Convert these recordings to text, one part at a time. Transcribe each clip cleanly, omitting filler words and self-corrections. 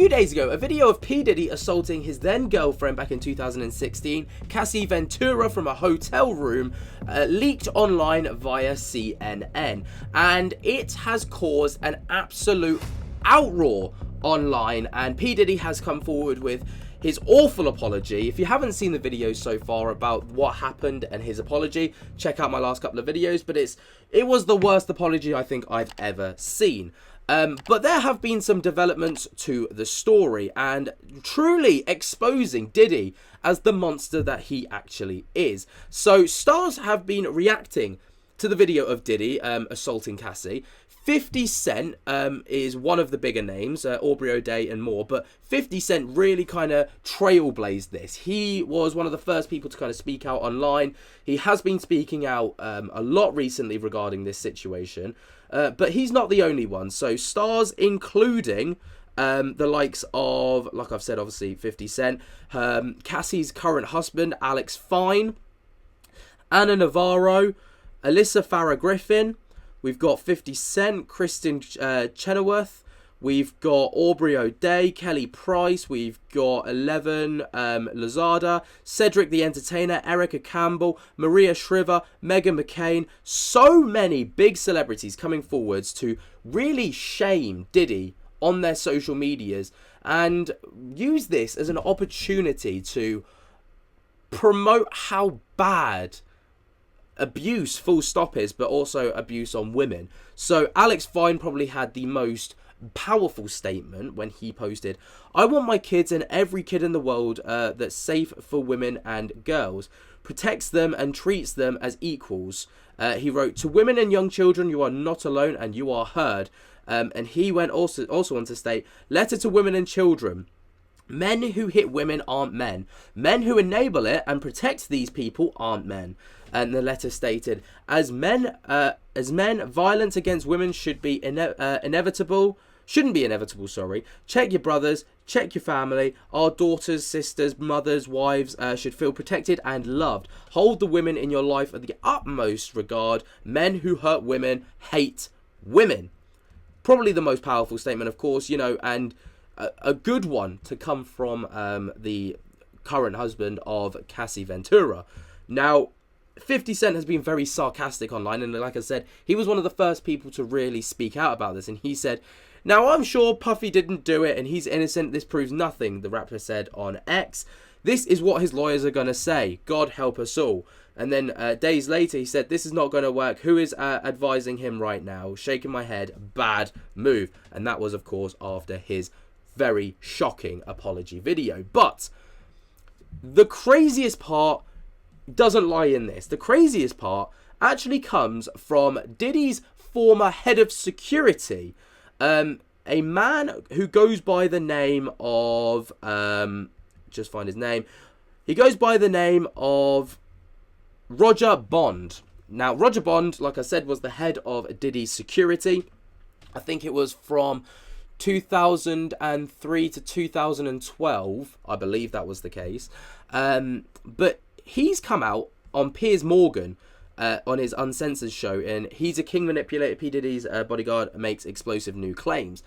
A few days ago, a video of P. Diddy assaulting his then girlfriend back in 2016, Cassie Ventura, from a hotel room, leaked online via CNN, and it has caused an absolute outroar online, and P. Diddy has come forward with his awful apology. If you haven't seen the videos so far about what happened and his apology, check out my last couple of videos, but it was the worst apology I think I've ever seen. But there have been some developments to the story and truly exposing Diddy as the monster that he actually is. So stars have been reacting to the video of Diddy assaulting Cassie. 50 Cent is one of the bigger names, Aubrey O'Day and more, but 50 Cent really kind of trailblazed this. He was one of the first people to kind of speak out online. He has been speaking out a lot recently regarding this situation, but he's not the only one. So stars including the likes of, like I've said, obviously 50 Cent, Cassie's current husband, Alex Fine, Anna Navarro, Alyssa Farrah Griffin. We've got 50 Cent, Kristen Chenoweth. We've got Aubrey O'Day, Kelly Price. We've got 11 Lazada, Cedric the Entertainer, Erica Campbell, Maria Shriver, Meghan McCain. So many big celebrities coming forwards to really shame Diddy on their social medias and use this as an opportunity to promote how bad abuse full stop is, but also abuse on women. So Alex Fine probably had the most powerful statement when he posted, "I want my kids and every kid in the world that's safe for women and girls, protects them and treats them as equals." He wrote, "To women and young children, you are not alone and you are heard." And he went also on to state, "Letter to women and children. Men who hit women aren't men. Men who enable it and protect these people aren't men." And the letter stated, as men, violence against women should be inevitable. Shouldn't be inevitable, sorry. Check your brothers, check your family. Our daughters, sisters, mothers, wives should feel protected and loved. Hold the women in your life at the utmost regard. Men who hurt women hate women. Probably the most powerful statement, of course, you know, and a good one to come from the current husband of Cassie Ventura. Now, 50 Cent has been very sarcastic online, and like I said, he was one of the first people to really speak out about this, and he said, "Now, I'm sure Puffy didn't do it, and he's innocent. This proves nothing," the rapper said on X. "This is what his lawyers are going to say. God help us all." And then days later, he said, "This is not going to work. Who is advising him right now? Shaking my head. Bad move." And that was, of course, after his very shocking apology video. But the craziest part doesn't lie in this. The craziest part actually comes from Diddy's former head of security, a man who goes by the name of just find his name. He goes by the name of Roger Bond. Now, Roger Bond, like I said, was the head of Diddy's security. I think it was from 2003 to 2012. I believe that was the case. But he's come out on Piers Morgan on his Uncensored show, and he's a king manipulator. P. Diddy's bodyguard makes explosive new claims.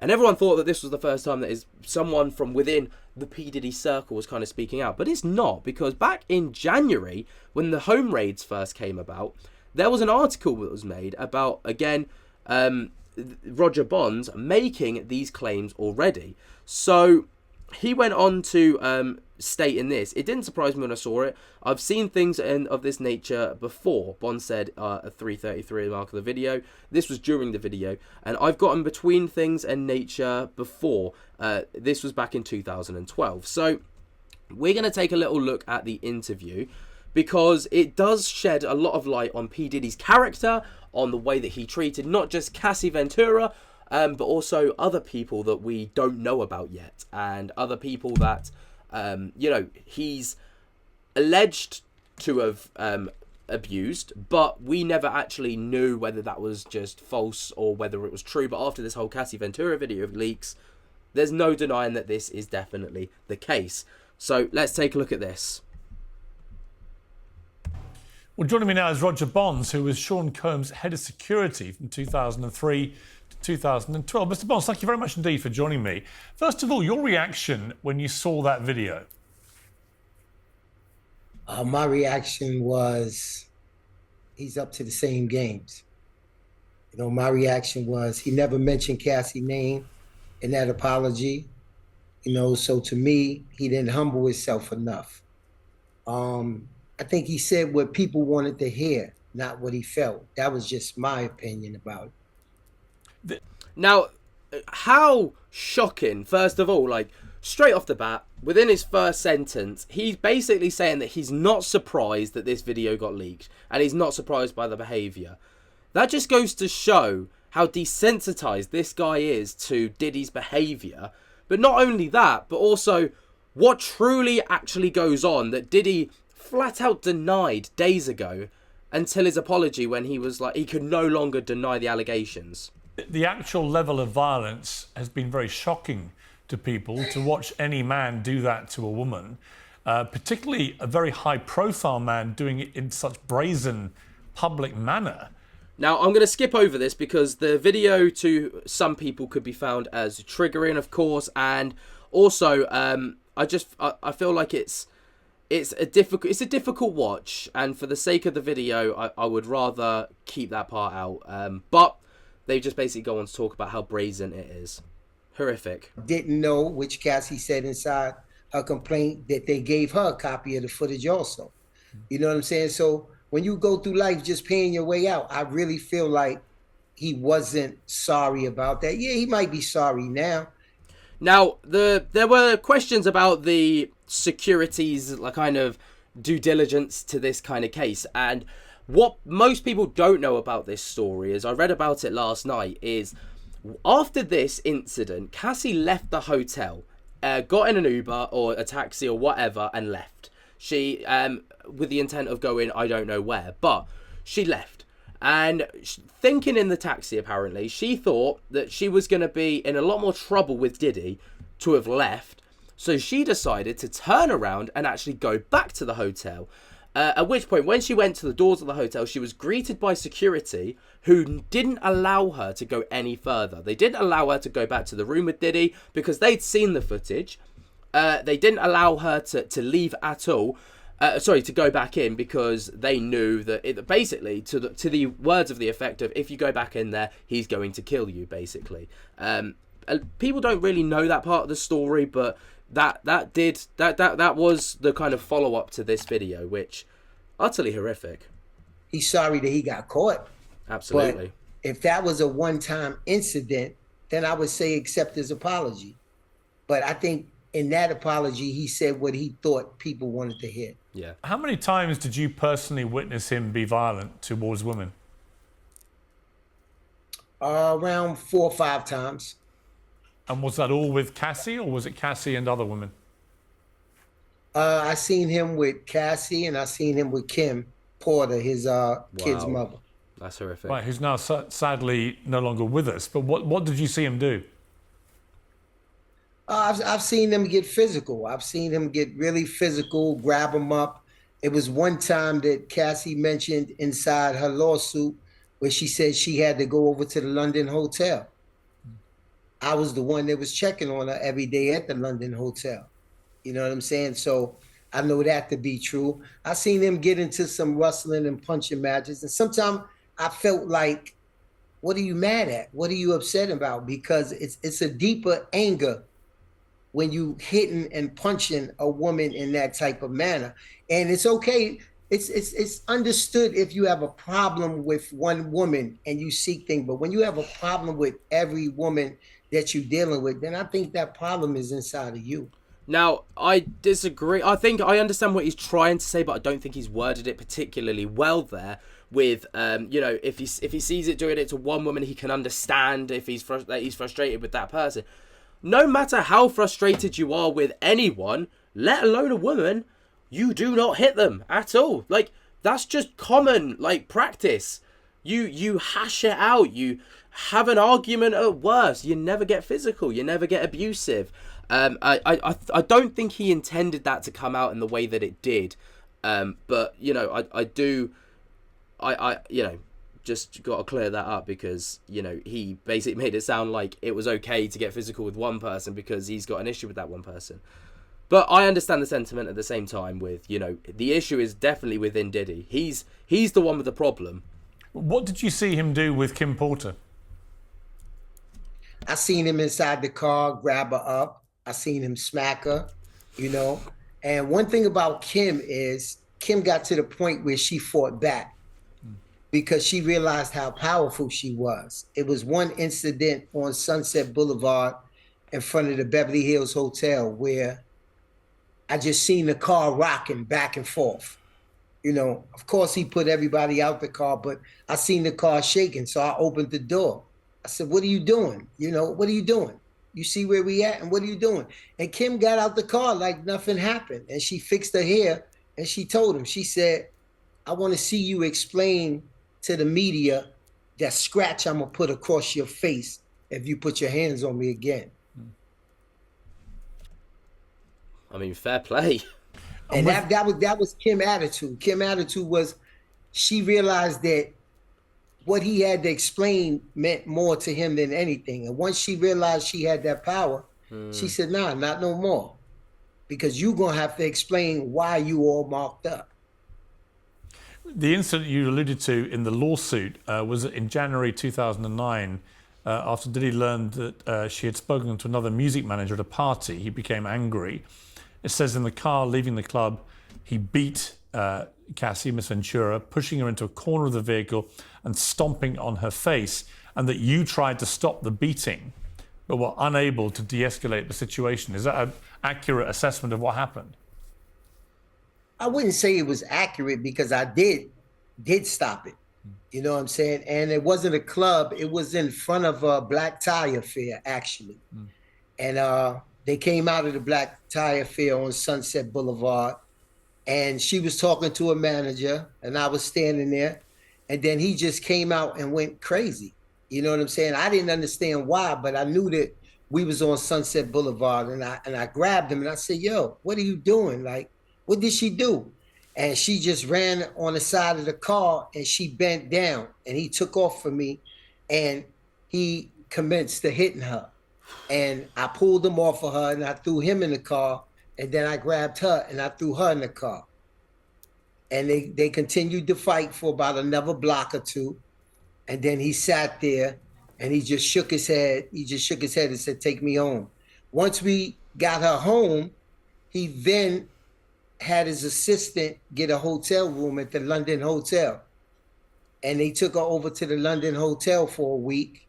And everyone thought that this was the first time that someone from within the P. Diddy circle was kind of speaking out. But it's not, because back in January, when the home raids first came about, there was an article that was made about, again, Roger Bond making these claims already. So he went on to state in this, "It didn't surprise me when I saw it. I've seen things of this nature before," Bond said at 3:33 mark of the video. This was during the video. "And I've gotten between things and nature before." This was back in 2012. So we're going to take a little look at the interview, because it does shed a lot of light on P. Diddy's character, on the way that he treated not just Cassie Ventura, but also other people that we don't know about yet, and other people that he's alleged to have abused, but we never actually knew whether that was just false or whether it was true. But after this whole Cassie Ventura video leaks, there's no denying that this is definitely the case. So let's take a look at this. Well, joining me now is Roger Bonds, who was Sean Combs' head of security from 2003 to 2012. Mr. Bonds, thank you very much indeed for joining me. First of all, your reaction when you saw that video? My reaction was he's up to the same games. My reaction was he never mentioned Cassie's name in that apology. So to me, he didn't humble himself enough. I think he said what people wanted to hear, not what he felt. That was just my opinion about it. Now, how shocking, first of all, like, straight off the bat, within his first sentence, he's basically saying that he's not surprised that this video got leaked, and he's not surprised by the behaviour. That just goes to show how desensitized this guy is to Diddy's behaviour. But not only that, but also what truly actually goes on that Diddy flat out denied days ago until his apology, when he was like, he could no longer deny the allegations. The actual level of violence has been very shocking to people. To watch any man do that to a woman, particularly a very high-profile man doing it in such brazen public manner. Now, I'm going to skip over this because the video to some people could be found as triggering, of course, and also I feel like it's a difficult watch, and for the sake of the video, I would rather keep that part out. But they just basically go on to talk about how brazen it is. Horrific. Didn't know, which Cassie said inside her complaint, that they gave her a copy of the footage also. You know what I'm saying? So when you go through life just paying your way out, I really feel like he wasn't sorry about that. Yeah, he might be sorry now. Now, there were questions about the security's kind of due diligence to this kind of case, and what most people don't know about this story, as I read about it last night, is after this incident, Cassie left the hotel, got in an Uber or a taxi or whatever, and left. She, with the intent of going, I don't know where, but she left. And thinking in the taxi, apparently, she thought that she was going to be in a lot more trouble with Diddy to have left. So she decided to turn around and actually go back to the hotel. At which point, when she went to the doors of the hotel, she was greeted by security who didn't allow her to go any further. They didn't allow her to go back to the room with Diddy because they'd seen the footage. They didn't allow her to leave at all. To go back in because they knew that basically to the words of the effect of, if you go back in there, he's going to kill you, basically. People don't really know that part of the story, but that was the kind of follow up to this video, which utterly horrific. He's sorry that he got caught. Absolutely. But if that was a one-time incident, then I would say accept his apology. But I think in that apology, he said what he thought people wanted to hear. Yeah. How many times did you personally witness him be violent towards women? Around 4 or 5 times. And was that all with Cassie, or was it Cassie and other women? I seen him with Cassie, and I seen him with Kim Porter, his kid's mother. That's horrific. Right, who's now sadly no longer with us. But what did you see him do? I've seen them get physical. I've seen him get really physical, grab him up. It was one time that Cassie mentioned inside her lawsuit where she said she had to go over to the London hotel. I was the one that was checking on her every day at the London hotel. You know what I'm saying? So I know that to be true. I seen them get into some wrestling and punching matches. And sometimes I felt like, what are you mad at? What are you upset about? Because it's a deeper anger when you hitting and punching a woman in that type of manner. And it's okay. It's understood if you have a problem with one woman and you seek things, but when you have a problem with every woman that you're dealing with, then I think that problem is inside of you. Now, I disagree. I think I understand what he's trying to say, but I don't think he's worded it particularly well there. With if he sees it doing it to one woman, he can understand if he's frustrated with that person. No matter how frustrated you are with anyone, let alone a woman, you do not hit them at all. Like, that's just common, practice. You hash it out. You have an argument at worst. You never get physical. You never get abusive. I don't think he intended that to come out in the way that it did. But, just got to clear that up, because he basically made it sound like it was okay to get physical with one person because he's got an issue with that one person. But I understand the sentiment at the same time with, the issue is definitely within Diddy. He's the one with the problem. What did you see him do with Kim Porter? I seen him inside the car, grab her up. I seen him smack her, And one thing about Kim is Kim got to the point where she fought back because she realized how powerful she was. It was one incident on Sunset Boulevard in front of the Beverly Hills Hotel where I just seen the car rocking back and forth. Of course he put everybody out the car, but I seen the car shaking. So I opened the door. I said, what are you doing? What are you doing? You see where we at, and what are you doing? And Kim got out the car like nothing happened. And she fixed her hair, and she told him, she said, I want to see you explain to the media that scratch I'm going to put across your face if you put your hands on me again. I mean, fair play. And that was Kim's attitude. Kim's attitude was she realized that what he had to explain meant more to him than anything. And once she realized she had that power, she said, nah, not no more. Because you're going to have to explain why you all marked up. The incident you alluded to in the lawsuit was in January 2009. After Diddy learned that she had spoken to another music manager at a party, he became angry. It says in the car leaving the club, he beat Cassie, Miss Ventura, pushing her into a corner of the vehicle and stomping on her face, and that you tried to stop the beating but were unable to de-escalate the situation. Is that an accurate assessment of what happened? I wouldn't say it was accurate because I did stop it. You know what I'm saying? And it wasn't a club. It was in front of a black tie affair, actually. And they came out of the black tie affair on Sunset Boulevard. And she was talking to a manager, and I was standing there. And then he just came out and went crazy. You know what I'm saying? I didn't understand why, but I knew that we was on Sunset Boulevard. And I grabbed him and I said, yo, what are you doing? Like, what did she do? And she just ran on the side of the car and she bent down and he took off from me and he commenced to hitting her. And I pulled him off of her and I threw him in the car, and then I grabbed her and I threw her in the car. And they continued to fight for about another block or two. And then he sat there and he just shook his head. He just shook his head and said, take me home. Once we got her home, he then had his assistant get a hotel room at the London Hotel. And they took her over to the London Hotel for a week.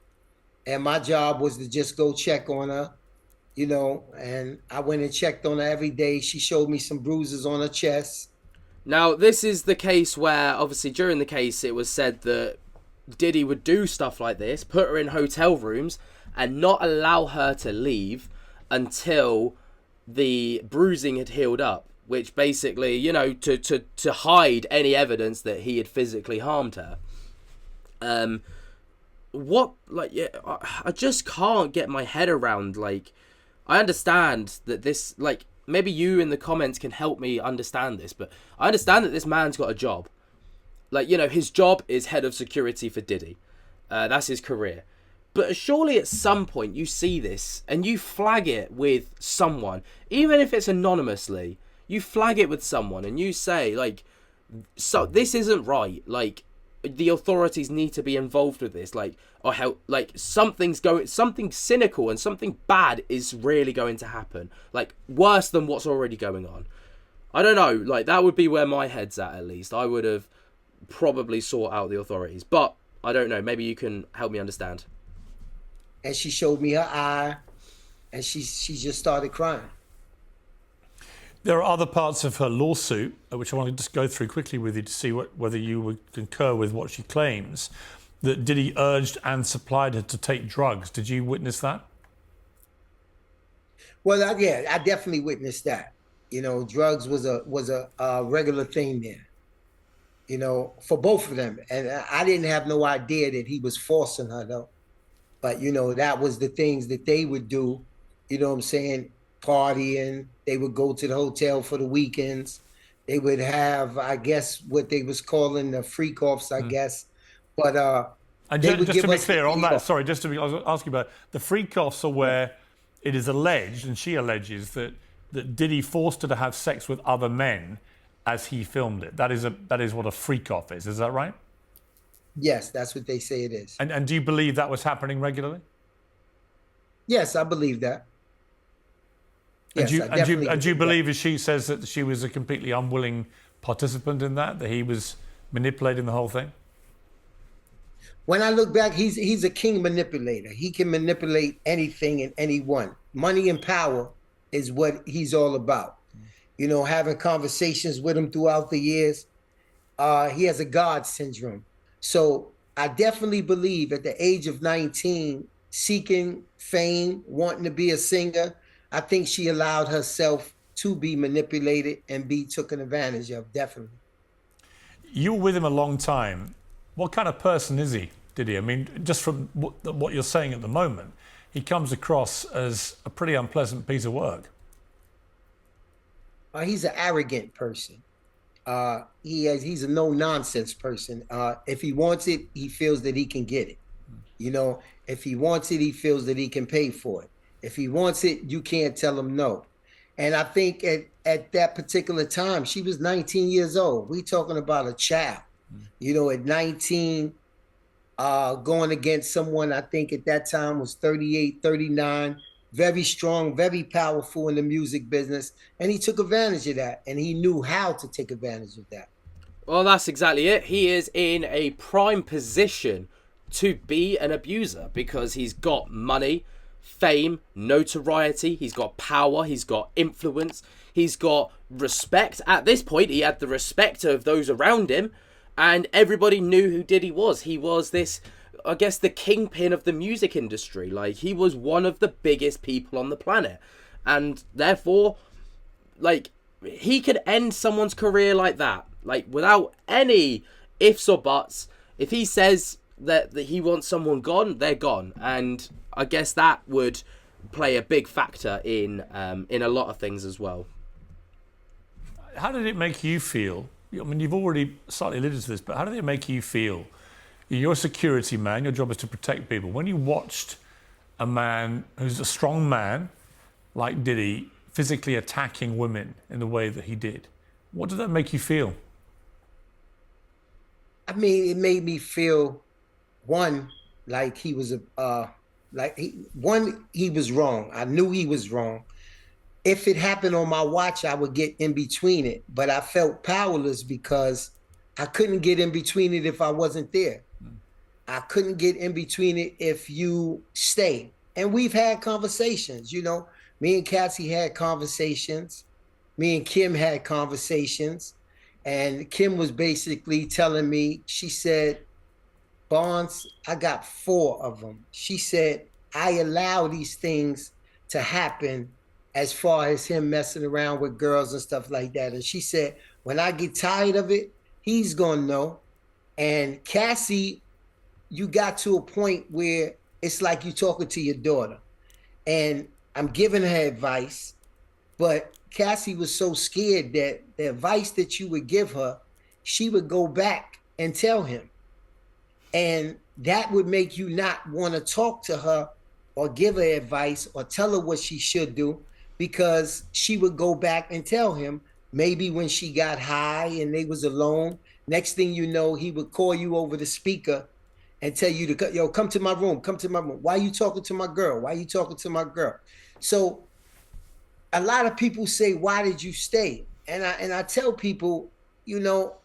And my job was to just go check on her, and I went and checked on her every day. She showed me some bruises on her chest. Now, this is the case where, obviously, during the case, it was said that Diddy would do stuff like this, put her in hotel rooms, and not allow her to leave until the bruising had healed up, which basically, to hide any evidence that he had physically harmed her. I just can't get my head around, I understand that this, maybe you in the comments can help me understand this, but I understand that this man's got a job. His job is head of security for Diddy. That's his career. But surely at some point you see this and you flag it with someone, even if it's anonymously, you flag it with someone and you say, so this isn't right. The authorities need to be involved with this, or help, something cynical and something bad is really going to happen, worse than what's already going on. I don't know, that would be where my head's at least. I would have probably sought out the authorities, but I don't know, maybe you can help me understand. And she showed me her eye and she just started crying. There are other parts of her lawsuit, which I want to just go through quickly with you to see whether you would concur with what she claims, that Diddy urged and supplied her to take drugs. Did you witness that? Well, I definitely witnessed that. Drugs was a regular thing there, for both of them. And I didn't have no idea that he was forcing her, though. But, that was the things that they would do, you know what I'm saying, partying. They would go to the hotel for the weekends. They would have, I guess, what they was calling the freak offs, I guess, But And they would just to give be us the clear on day that, off. sorry, just to be, I was asking about the freak offs are where it is alleged, and she alleges that Diddy forced her to have sex with other men as he filmed it. That is what a freak off is. Is that right? Yes, that's what they say it is. And do you believe that was happening regularly? Yes, I believe that. And do Yes, you I and do definitely you, and do you believe that. believe, as she says, that she was a completely unwilling participant in that he was manipulating the whole thing? When I look back, he's a king manipulator. He can manipulate anything and anyone. Money and power is what he's all about. You know, having conversations with him throughout the years, he has a God syndrome. So I definitely believe at the age of 19, seeking fame, wanting to be a singer, I think she allowed herself to be manipulated and be taken advantage of, definitely. You were with him a long time. What kind of person is he, Diddy? I mean, just from what you're saying at the moment, he comes across as a pretty unpleasant piece of work. He's an arrogant person. He's a no nonsense person. If he wants it, he feels that he can get it. You know, if he wants it, he feels that he can pay for it. If he wants it, you can't tell him no. And I think at that particular time, she was 19 years old. We talking about a child. You know, at 19, going against someone I think at that time was 38, 39, very strong, very powerful in the music business. And he took advantage of that. And he knew how to take advantage of that. Well, that's exactly it. He is in a prime position to be an abuser because he's got money, fame, notoriety, he's got power, he's got influence, he's got respect. At this point, he had the respect of those around him, and everybody knew who Diddy was. He was this, I guess, the kingpin of the music industry. Like, he was one of the biggest people on the planet. And therefore, like, he could end someone's career like that, like without any ifs or buts. If he says that he wants someone gone, they're gone. And I guess that would play a big factor in a lot of things as well. How did it make you feel? I mean, you've already slightly alluded to this, but how did it make you feel? You're a security man. Your job is to protect people. When you watched a man who's a strong man like Diddy physically attacking women in the way that he did, what did that make you feel? I mean, it made me feel one like he was he was wrong. I knew he was wrong. If it happened on my watch, I would get in between it, but I felt powerless because I couldn't get in between it if I wasn't there. I couldn't get in between it if you stay. And we've had conversations, you know. Me and Cassie had conversations. Me and Kim had conversations. And Kim was basically telling me, she said, Bonds, I got 4 of them. She said, I allow these things to happen as far as him messing around with girls and stuff like that. And she said, when I get tired of it, he's going to know. And Cassie, you got to a point where it's like you talking to your daughter. And I'm giving her advice, but Cassie was so scared that the advice that you would give her, she would go back and tell him. And that would make you not want to talk to her or give her advice or tell her what she should do, because she would go back and tell him. Maybe when she got high and they was alone, next thing you know, he would call you over the speaker and tell you to, yo, come to my room, come to my room. Why are you talking to my girl? Why are you talking to my girl? So a lot of people say, why did you stay? And I tell people, you know,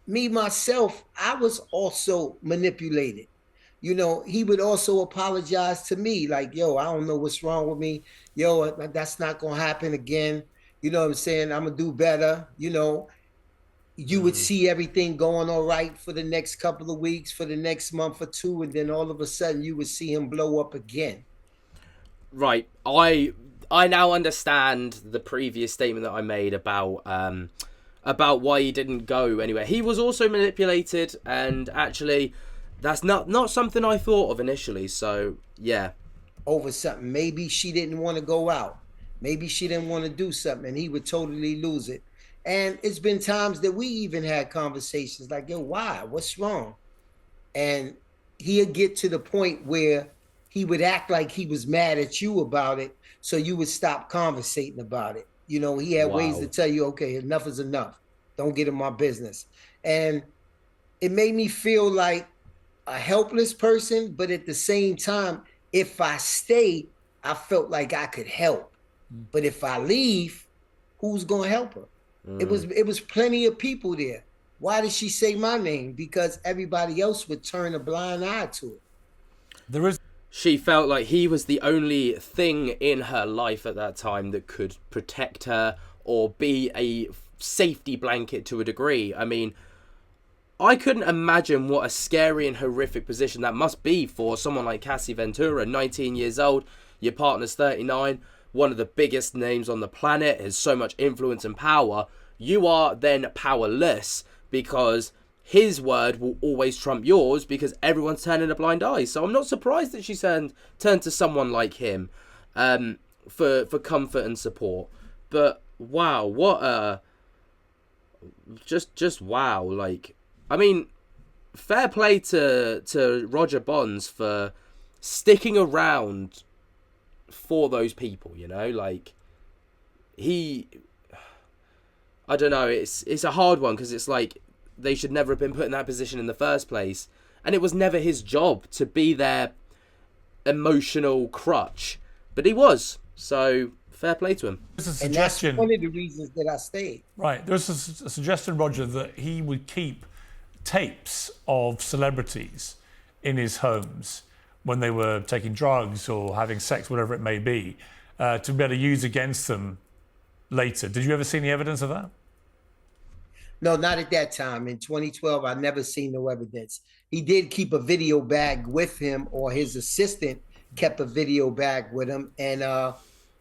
me, myself, I was also manipulated. You know, he would also apologize to me like, yo, I don't know what's wrong with me. Yo, that's not going to happen again. You know what I'm saying? I'm going to do better. You know, you would see everything going all right for the next couple of weeks, for the next month or two. And then all of a sudden you would see him blow up again. Right. I now understand the previous statement that I made about why he didn't go anywhere. He was also manipulated, and actually that's not something I thought of initially. So yeah. Over something. Maybe she didn't want to go out. Maybe she didn't want to do something, and he would totally lose it. And it's been times that we even had conversations like, yo, why? What's wrong? and he'd get to the point where he would act like he was mad at you about it, so you would stop conversating about it. You know, he had ways to Wow. tell you, okay, enough is enough. Don't get in my business. And it made me feel like a helpless person, but at the same time, if I stay, I felt like I could help. But if I leave, who's gonna help her? It was plenty of people there. Why did she say my name? Because everybody else would turn a blind eye to it. There is She felt like he was the only thing in her life at that time that could protect her or be a safety blanket to a degree. I mean, I couldn't imagine what a scary and horrific position that must be for someone like Cassie Ventura, 19 years old, your partner's 39, one of the biggest names on the planet, has so much influence and power. You are then powerless because his word will always trump yours because everyone's turning a blind eye. So I'm not surprised that she turned to someone like him for comfort and support. But wow, what a just wow. Like, I mean, fair play to Roger Bonds for sticking around for those people, you know, like he, I don't know, it's a hard one because it's like they should never have been put in that position in the first place, and it was never his job to be their emotional crutch, but he was, so fair play to him. there's a And that's suggestion. one of the reasons that I stayed. Right. There's a suggestion, Roger, that he would keep tapes of celebrities in his homes when they were taking drugs or having sex, whatever it may be, to be able to use against them later. Did you ever see any evidence of that? No, not at that time. In 2012, I never seen no evidence. He did keep a video bag with him, or his assistant kept a video bag with him. And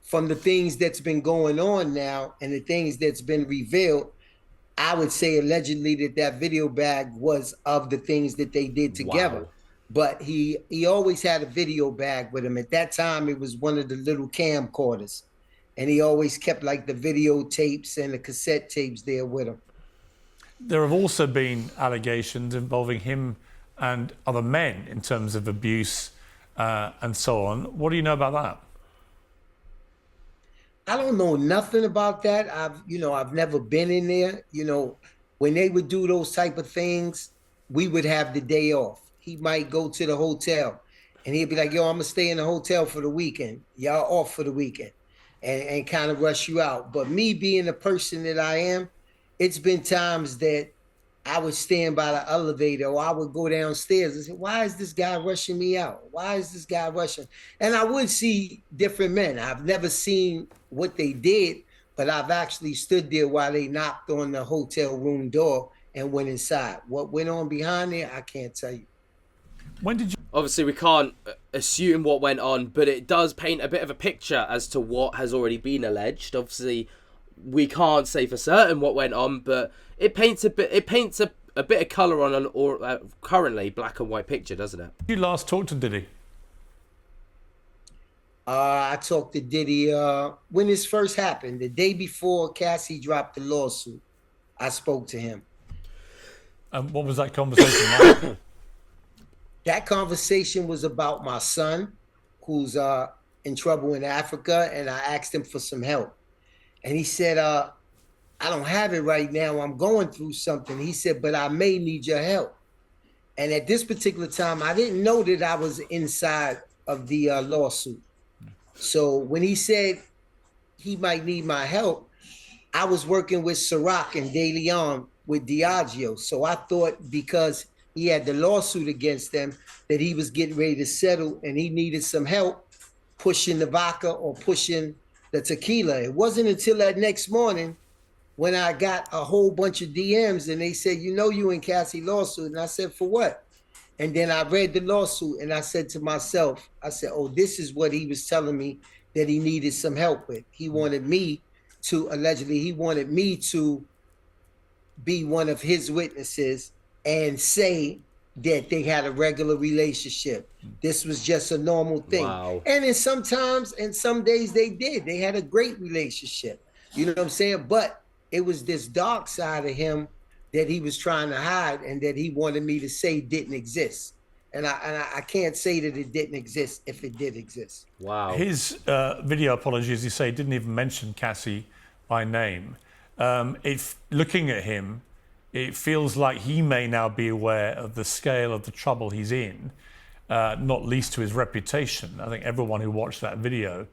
from the things that's been going on now and the things that's been revealed, I would say allegedly that video bag was of the things that they did together. Wow. But he always had a video bag with him. At that time, it was one of the little camcorders. And he always kept like the videotapes and the cassette tapes there with him. There have also been allegations involving him and other men in terms of abuse and so on. What do you know about that? I don't know nothing about that. I've never been in there. You know, when they would do those type of things, we would have the day off. He might go to the hotel and he'd be like, yo, I'm gonna stay in the hotel for the weekend. Y'all off for the weekend, and kind of rush you out. But me being the person that I am, it's been times that I would stand by the elevator or I would go downstairs and say, why is this guy rushing me out? Why is this guy rushing? And I would see different men. I've never seen what they did, but I've actually stood there while they knocked on the hotel room door and went inside. What went on behind there, I can't tell you. When did you? Obviously, we can't assume what went on, but it does paint a bit of a picture as to what has already been alleged. Obviously, we can't say for certain what went on, but it paints a bit of colour on an currently black and white picture, doesn't it? You last talked to Diddy? I talked to Diddy when this first happened, the day before Cassie dropped the lawsuit. I spoke to him. And what was that conversation like? That conversation was about my son, who's in trouble in Africa, and I asked him for some help. And he said, I don't have it right now. I'm going through something. He said, but I may need your help. And at this particular time, I didn't know that I was inside of the lawsuit. So when he said he might need my help, I was working with Ciroc and De Leon with Diageo. So I thought because he had the lawsuit against them that he was getting ready to settle and he needed some help pushing the vodka or pushing the tequila. It wasn't until that next morning when I got a whole bunch of DMs and they said, you in Cassie lawsuit. And I said, for what? And then I read the lawsuit and I said to myself, oh, this is what he was telling me that he needed some help with. He wanted me to be one of his witnesses and say that they had a regular relationship. This was just a normal thing. Wow. And some days they did. They had a great relationship. You know what I'm saying? But it was this dark side of him that he was trying to hide and that he wanted me to say didn't exist. And I can't say that it didn't exist if it did exist. Wow. His video apology, as you say, didn't even mention Cassie by name. Looking at him, it feels like he may now be aware of the scale of the trouble he's in, not least to his reputation. I think everyone who watched that video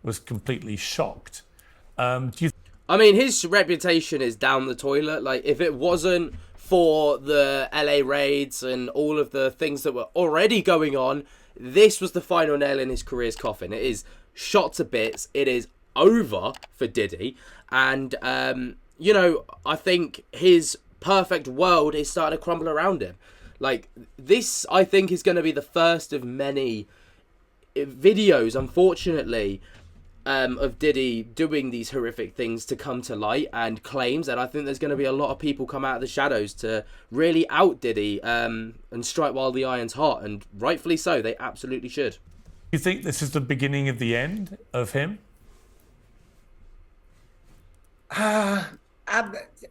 was completely shocked. Do you I mean, his reputation is down the toilet. Like, if it wasn't for the LA raids and all of the things that were already going on, this was the final nail in his career's coffin. It is shot to bits. It is over for Diddy. And, you know, I think his perfect world is starting to crumble around him. Like, this, I think, is going to be the first of many videos, unfortunately, of Diddy doing these horrific things to come to light and claims. And I think there's going to be a lot of people come out of the shadows to really out Diddy and strike while the iron's hot. And rightfully so. They absolutely should. you think this is the beginning of the end of him?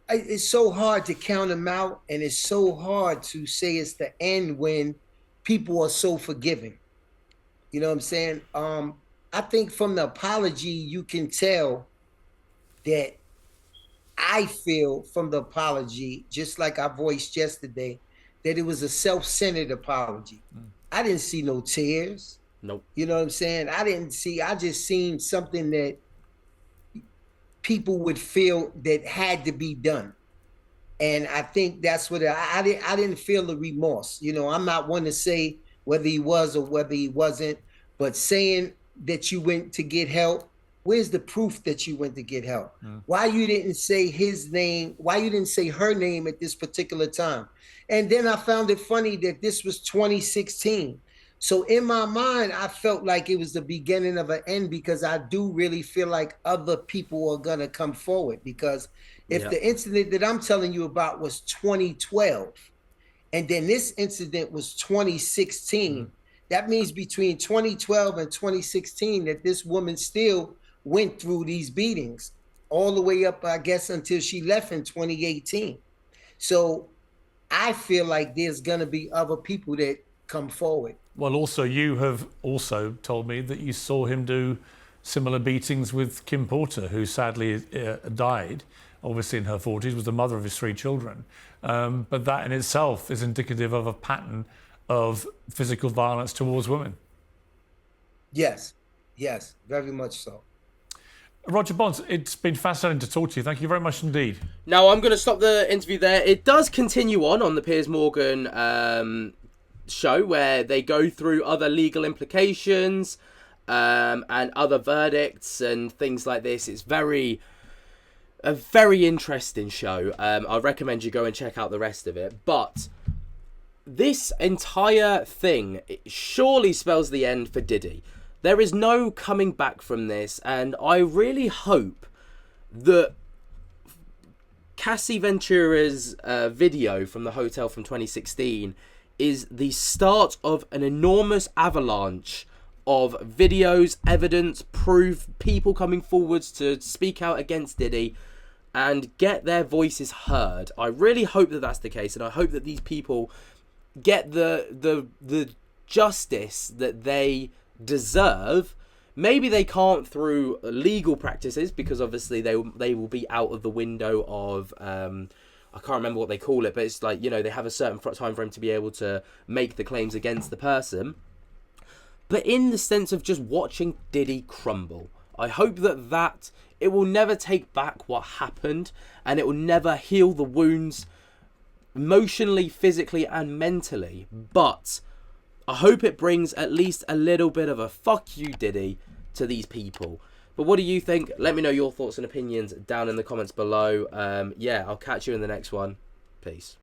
It's so hard to count him out, and it's so hard to say it's the end when people are so forgiving. You know what I'm saying? I think from the apology, you can tell that I feel from the apology, just like I voiced yesterday, that it was a self-centered apology. I didn't see no tears. Nope. You know what I'm saying? I just seen something that people would feel that had to be done. And I think that's what I didn't feel the remorse. You know, I'm not one to say whether he was or whether he wasn't, but saying that you went to get help, where's the proof that you went to get help? Why you didn't say his name? Why you didn't say her name at this particular time? And then I found it funny that this was 2016. So in my mind, I felt like it was the beginning of an end, because I do really feel like other people are going to come forward. Because if the incident that I'm telling you about was 2012, and then this incident was 2016, that means between 2012 and 2016 that this woman still went through these beatings all the way up, I guess, until she left in 2018. So I feel like there's going to be other people that come forward. Well, also, you have also told me that you saw him do similar beatings with Kim Porter, who sadly died, obviously in her 40s, was the mother of his 3 children. But that in itself is indicative of a pattern of physical violence towards women. Yes, very much so. Roger Bonds, it's been fascinating to talk to you. Thank you very much indeed. Now, I'm going to stop the interview there. It does continue on the Piers Morgan show, where they go through other legal implications and other verdicts and things like this. It's a very interesting show. I recommend you go and check out the rest of it. But this entire thing surely spells the end for Diddy. There is no coming back from this, and I really hope that Cassie Ventura's video from the hotel from 2016 is the start of an enormous avalanche of videos, evidence, proof, people coming forwards to speak out against Diddy and get their voices heard. I really hope that that's the case, and I hope that these people get the justice that they deserve. Maybe they can't through legal practices, because obviously they will be out of the window of I can't remember what they call it, but it's like, you know, they have a certain time frame to be able to make the claims against the person. But in the sense of just watching Diddy crumble, I hope that it will never take back what happened, and it will never heal the wounds emotionally, physically, and mentally. But I hope it brings at least a little bit of a fuck you, Diddy, to these people. But what do you think? Let me know your thoughts and opinions down in the comments below. Yeah, I'll catch you in the next one. Peace.